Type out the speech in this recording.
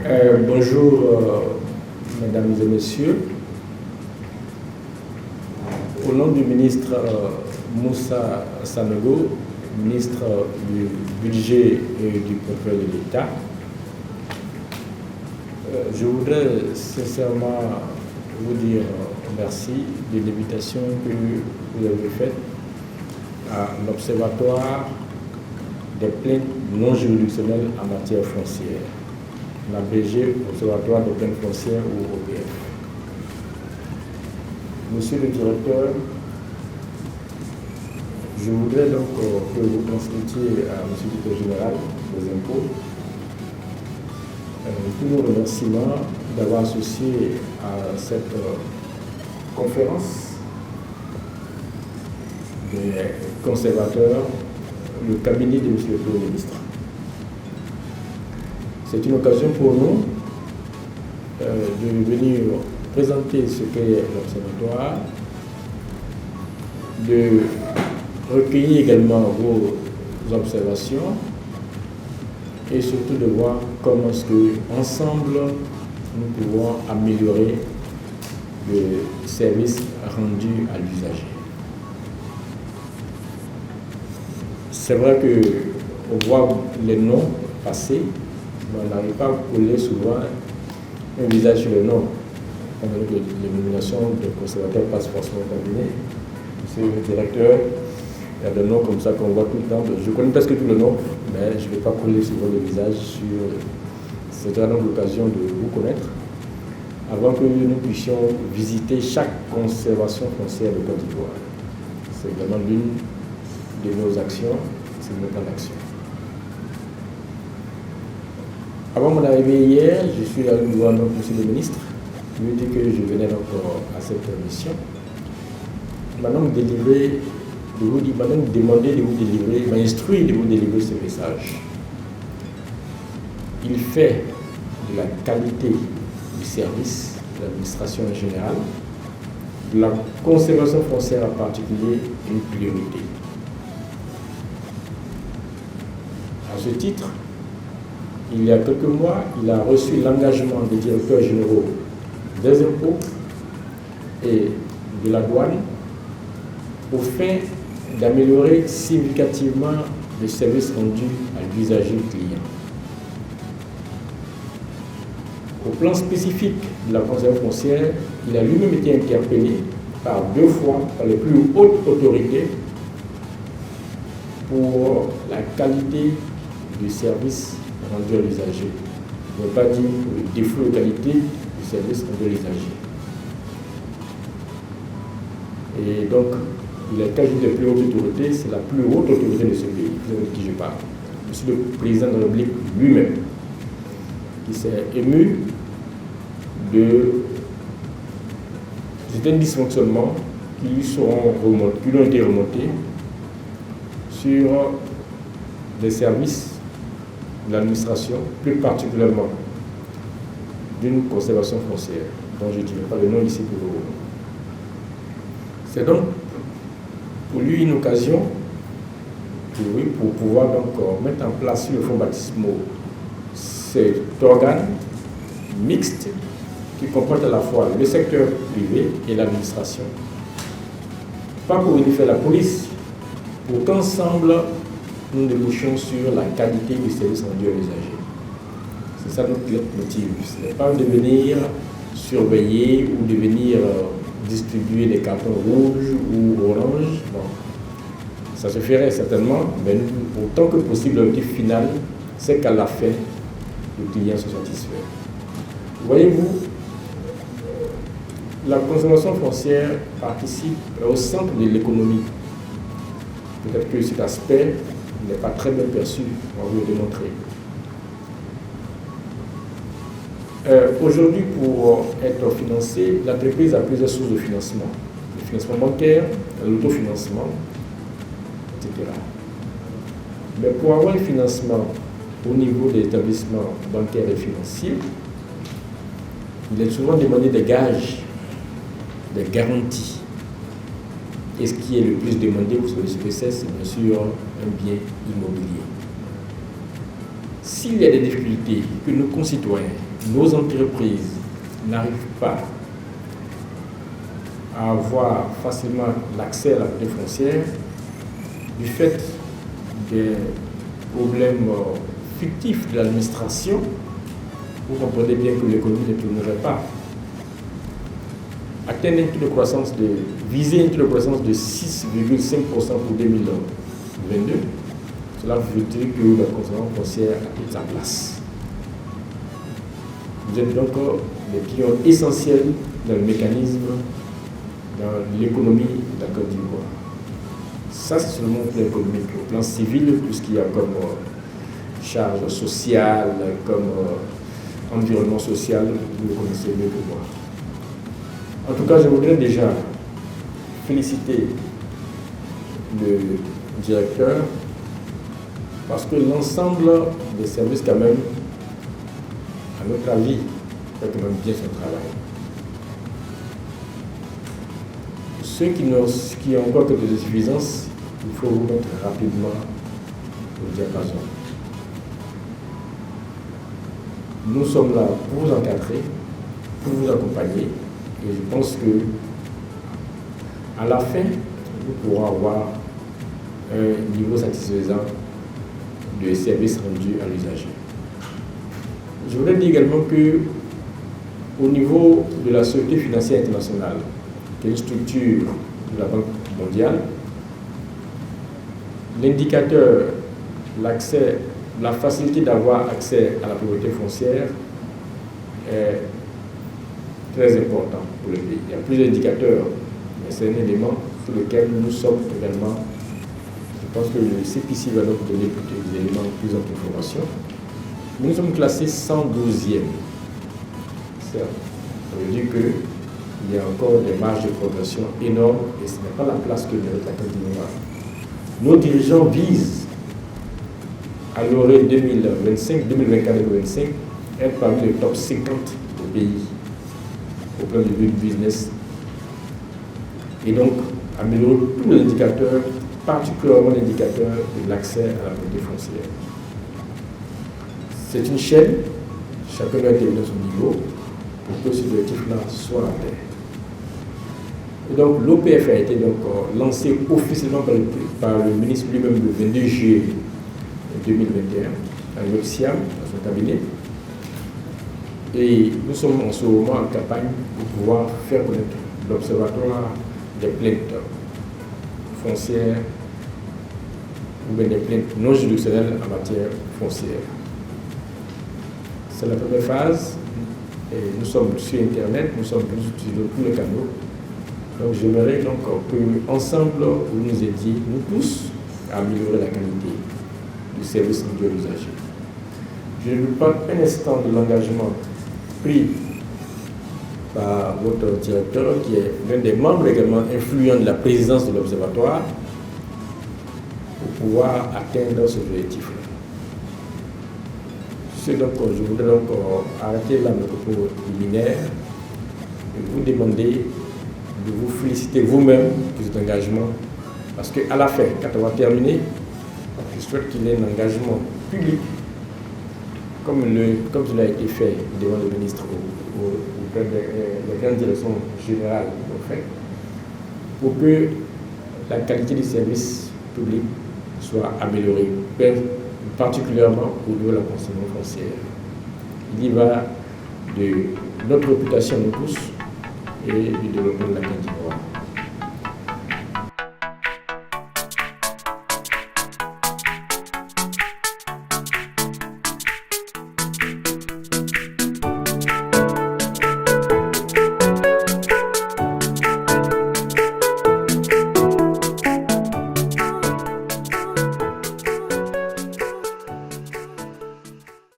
Bonjour, mesdames et messieurs. Au nom du ministre Moussa Sanogo, ministre du Budget et du Portefeuille de l'État, je voudrais sincèrement vous dire merci de l'invitation que vous avez faite à l'Observatoire des plaintes non juridictionnelles en matière foncière, l'abrégé Observatoire des plaintes foncières ou OPF. Monsieur le directeur, je voudrais donc que vous transmettiez à Monsieur le directeur général des impôts tous nos remerciements d'avoir associé à cette conférence des conservateurs le cabinet de Monsieur le Premier ministre. C'est une occasion pour nous de venir présenter ce qu'est l'Observatoire, de recueillir également vos observations et surtout de voir comment est-ce que ensemble nous pouvons améliorer le service rendu à l'usager. C'est vrai qu'on voit les noms passer, mais on n'arrive pas à coller souvent un visage sur le nom. Les nominations de conservateurs passent forcément au cabinet. Monsieur le directeur, il y a des noms comme ça qu'on voit tout le temps. Je connais presque tous les noms, mais je ne vais pas coller souvent le visage sur. C'est vraiment l'occasion de vous connaître avant que nous puissions visiter chaque conservation foncière de Côte d'Ivoire. C'est vraiment l'une de nos actions, c'est notre plan d'action. Avant mon arrivée hier, je suis allé voir donc monsieur le ministre. Il me dit que je venais donc à cette mission. Maintenant, demandé de vous délivrer, m'a instruit de vous délivrer ce message. Il fait de la qualité du service de l'administration en général, de la conservation foncière en particulier, une priorité. À ce titre, il y a quelques mois, il a reçu l'engagement des directeurs généraux des impôts et de la douane au fin d'améliorer significativement le service rendu à l'usager client. Au plan spécifique de la conservation foncière, il a lui-même été interpellé par 2 fois par les plus hautes autorités pour la qualité du service rendu à l'usager. Je ne veux pas dire le défaut de qualité du service rendu à l'usager. Et donc, il est quasi des plus hautes autorités, c'est la plus haute autorité de ce pays, de qui je parle. Monsieur le président de la République lui-même, qui s'est ému de certains dysfonctionnements qui lui ont été remontés sur les services de l'administration, plus particulièrement d'une conservation foncière, dont je ne dirai pas le nom ici pour vous. C'est donc pour lui une occasion pour pouvoir donc mettre en place sur le fonds baptismaux cet organe mixte qui comporte à la fois le secteur privé et l'administration. Pas pour unifier la police, pour qu'ensemble nous débouchions sur la qualité du service rendu à l'usager. C'est ça notre motif. Ce n'est pas de venir surveiller ou de venir distribuer des cartons rouges ou oranges. Bon. Ça se ferait certainement, mais autant que possible, l'objectif final, c'est qu'à la fin, le client soit satisfait. Voyez-vous, la consommation foncière participe au centre de l'économie. Peut-être que cet aspect n'est pas très bien perçu, on va vous le démontrer. Aujourd'hui, pour être financé, l'entreprise a plusieurs sources de financement. Le financement bancaire, l'autofinancement, etc. Mais pour avoir un financement au niveau des établissements bancaires et financiers, il est souvent demandé des gages, des garanties. Et ce qui est le plus demandé pour ce SPC, c'est bien sûr un bien immobilier. S'il y a des difficultés que nos concitoyens nos entreprises n'arrivent pas à avoir facilement l'accès à la propriété foncière du fait des problèmes fictifs de l'administration, vous comprenez bien que l'économie ne tournerait pas. Atteindre un taux de croissance viser un taux de croissance de 6,5% pour 2022, cela veut dire que la consommation foncière a sa place. Vous êtes donc des pions essentiels dans le mécanisme, dans l'économie de la Côte d'Ivoire. Ça, c'est seulement au plan économique. Au plan civil, tout ce qu'il y a comme charge sociale, comme environnement social, vous le connaissez mieux que moi. En tout cas, je voudrais déjà féliciter le directeur parce que l'ensemble des services, quand même, à notre avis, fait quand même bien son travail. Ceux qui ont encore quelques insuffisances, il faut vous mettre rapidement au diapason. Nous sommes là pour vous encadrer, pour vous accompagner, et je pense que à la fin, nous pourrons avoir un niveau satisfaisant de services rendus à l'usager. Je voudrais dire également que au niveau de la Société financière internationale, qui est une structure de la Banque mondiale, l'indicateur, l'accès, la facilité d'avoir accès à la propriété foncière est très important pour le pays. Il y a plusieurs indicateurs, mais c'est un élément sur lequel nous sommes également. Je pense que le CPC va nous donner des éléments, plus d'informations. Nous sommes classés 112e. Ça veut dire qu'il y a encore des marges de progression énormes et ce n'est pas la place que mérite la Côte d'Ivoire. Nos dirigeants visent à l'horizon 2024-2025 être parmi les top 50 des pays au plan de vue du business et donc améliorer tous les indicateurs, particulièrement l'indicateur de l'accès à la propriété foncière. C'est une chaîne, chacun doit intervenir à son niveau pour que ce objectif-là soit atteint. Et donc l'OPF a été donc lancé officiellement par le ministre lui-même le 22 juillet 2021 avec SIAM dans son cabinet. Et nous sommes en ce moment en campagne pour pouvoir faire connaître l'observatoire des plaintes foncières ou bien des plaintes non juridictionnelles en matière foncière. C'est la première phase. Et nous sommes sur Internet, nous sommes sur tous les canaux. Donc j'aimerais donc que ensemble vous nous aidiez, nous tous, à améliorer la qualité du service rendu à l'usager. Je ne veux pas un instant de l'engagement pris par votre directeur, qui est l'un des membres également influents de la présidence de l'Observatoire, pour pouvoir atteindre ce objectif-là. Donc, je voudrais donc arrêter là mes propos liminaires et vous demander de vous féliciter vous-même de cet engagement, parce qu'à la fin, quand on va terminer, je souhaite qu'il y ait un engagement public, comme cela a été fait devant le ministre auprès des grandes directions générales pour que la qualité du service public soit améliorée, particulièrement au niveau de la consommation foncière. Il y va de notre réputation de tous et du développement de la Côte d'Ivoire.